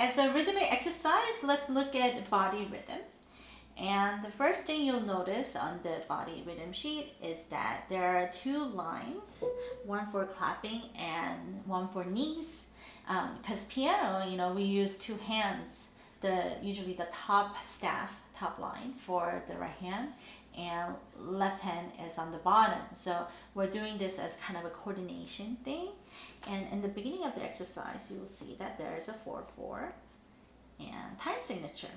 as a rhythmic exercise, let's look at body rhythm. And the first thing you'll notice on the body rhythm sheet is that there are two lines, one for clapping and one for knees. Because piano, we use two hands, usually the top staff, top line for the right hand, and left hand is on the bottom. So we're doing this as kind of a coordination thing. And in the beginning of the exercise, you will see that there is a 4/4 and time signature.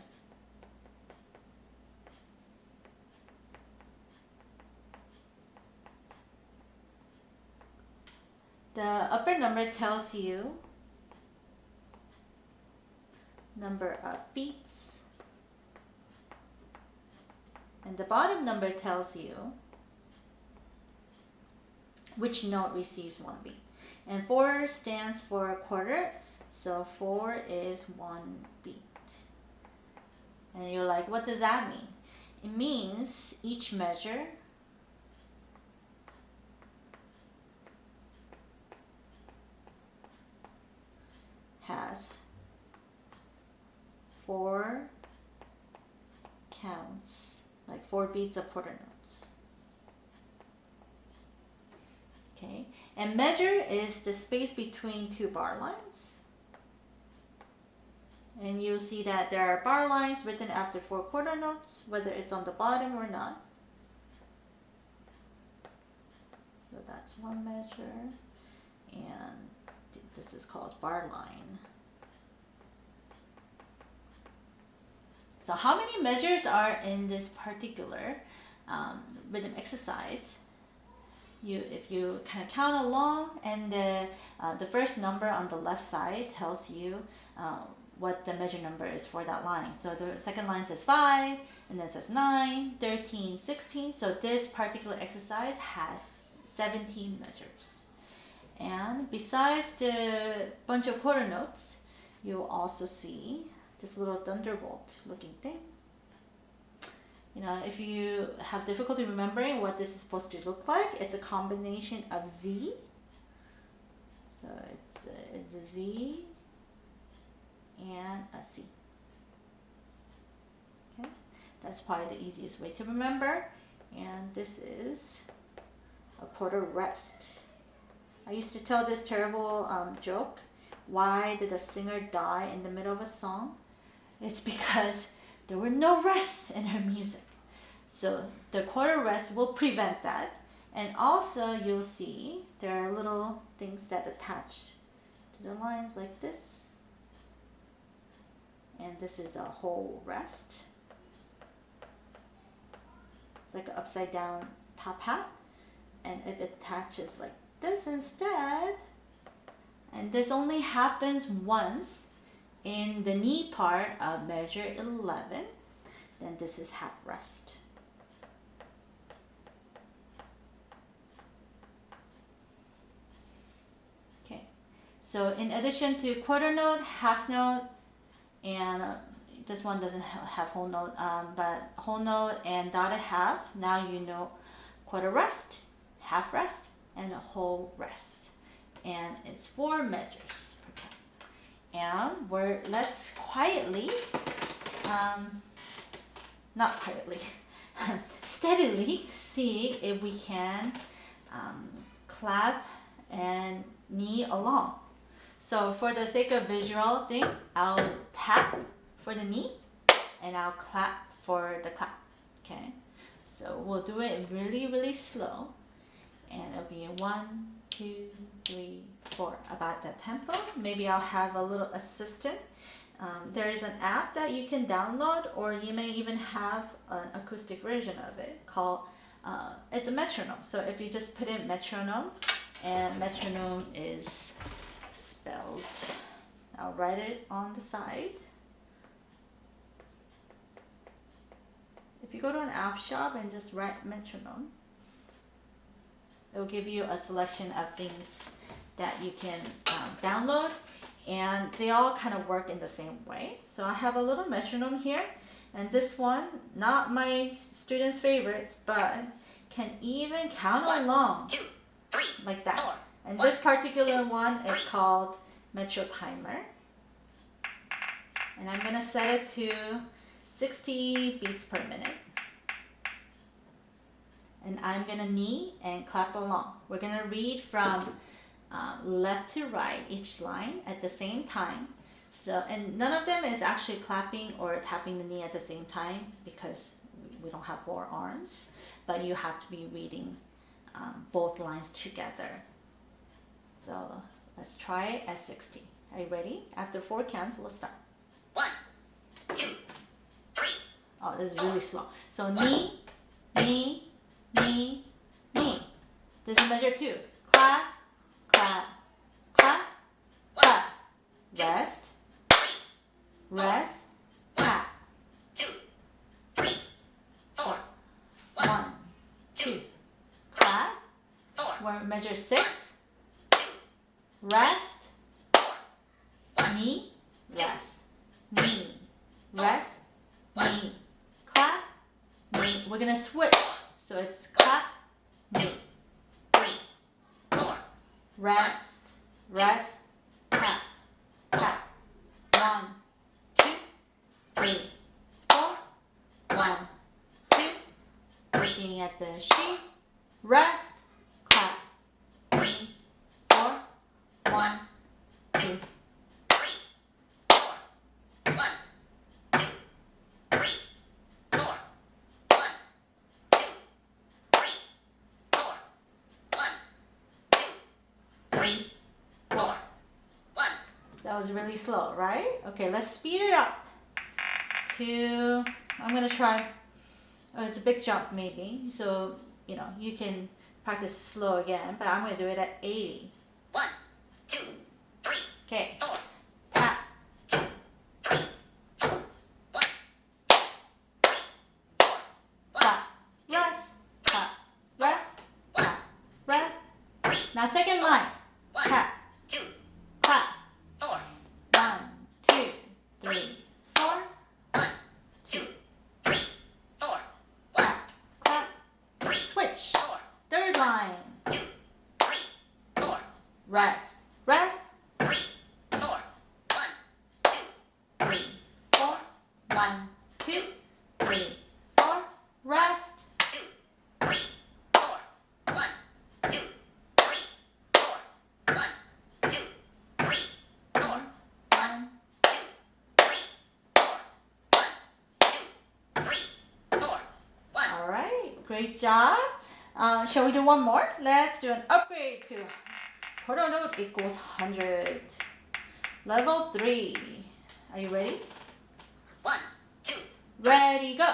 The upper number tells you number of beats, and the bottom number tells you which note receives one beat. And 4 stands for a quarter, so 4 is 1 beat. And you're like, what does that mean? It means each measure has 4 counts, like 4 beats of quarter notes. Okay, and measure is the space between two bar lines. And you'll see that there are bar lines written after 4 quarter notes, whether it's on the bottom or not. So that's one measure, and this is called bar line. So how many measures are in this particular rhythm exercise? If you kind of count along, and the first number on the left side tells you what the measure number is for that line. So the second line says 5, and then it says 9, 13, 16. So this particular exercise has 17 measures. And besides the bunch of quarter notes, you'll also see this little thunderbolt looking thing. If you have difficulty remembering what this is supposed to look like, it's a combination of Z. So it's a Z and a C. Okay, that's probably the easiest way to remember. And this is a quarter rest. I used to tell this terrible joke. Why did a singer die in the middle of a song? It's because there were no rests in her music. So the quarter rest will prevent that. And also you'll see there are little things that attach to the lines like this. And this is a whole rest. It's like an upside down top hat. And it attaches like this instead. And this only happens once in the knee part of measure 11. Then this is half rest. Okay, so in addition to quarter note, half note, and this one doesn't have whole note, but whole note and dotted half, now you know quarter rest, half rest, and a whole rest. And it's 4 measures. Okay. And let's quietly, not quietly, steadily see if we can clap and knee along. So for the sake of visual thing, I'll tap for the knee and I'll clap for the clap. Okay, so we'll do it really, really slow, and it'll be 1, 2, 3, 4, about that tempo. Maybe I'll have a little assistant. There is an app that you can download, or you may even have an acoustic version of it called, it's a metronome. So if you just put in metronome, and metronome is spelled, I'll write it on the side. If you go to an app shop and just write metronome, it will give you a selection of things that you can download, and they all kind of work in the same way. So I have a little metronome here, and this one, not my students' favorites, but can even count along 1, 2, 3, like that. 4. And 1, this particular 2, one is 3. called Metro Timer. And I'm gonna set it to 60 beats per minute. And I'm gonna knee and clap along. We're gonna read from left to right each line at the same time. So, and none of them is actually clapping or tapping the knee at the same time because we don't have 4 arms, but you have to be reading both lines together. So let's try it at 60. Are you ready? After 4 counts, we'll start. 1, 2, 3. Oh, this is really slow. So knee, knee, knee, knee. This is measure 2. Clap, clap, clap, clap. Rest, rest, clap. 2, 3, 4. 1, 2, clap. 4, We're measure 6. 2, Rest, 4. knee, rest, knee, rest, knee, clap, knee. We're gonna switch. So it's clap, knee, 3, 4. rest, rest, clap, clap. 1, 2, 3, 4. 1, 2. Looking at the sheet. Rest, clap, 3, 4. 1, 2. 3, 4. 1, 2, 3, 4. 1, 2, 3, 4. 1, 2, 3, 4. 1. That was really slow, right? Okay, let's speed it up to, I'm gonna try, oh, it's a big jump maybe, so, you can practice slow again, but I'm gonna do it at 80. 1, 2, 3, Okay, 4. tap, 2, 3, 4. 1, 2, 3, 4. 1, clap, rest, clap, rest, clap, rest. 3, Now second line, 1, tap, 2, clap, 4. 1, 2, 3, 4, 1, 2, 3, 4. 1, clap, clap, 3, switch. 4. Third line, 2, 3, 4. rest, rest, 3, 4. 1, 2, 3, 4, 1, 2, 3, 4, rest. 2, 3, 4. 1, 2, 3, 4. 1, 2, 3, 4. 1, 2, 3, 4. 1, 2, 3, 4. 1. all right, great job. Shall we do one more? Let's do an upgrade to quarter note equals 100. Level 3. Are you ready? 1, 2, Ready, go.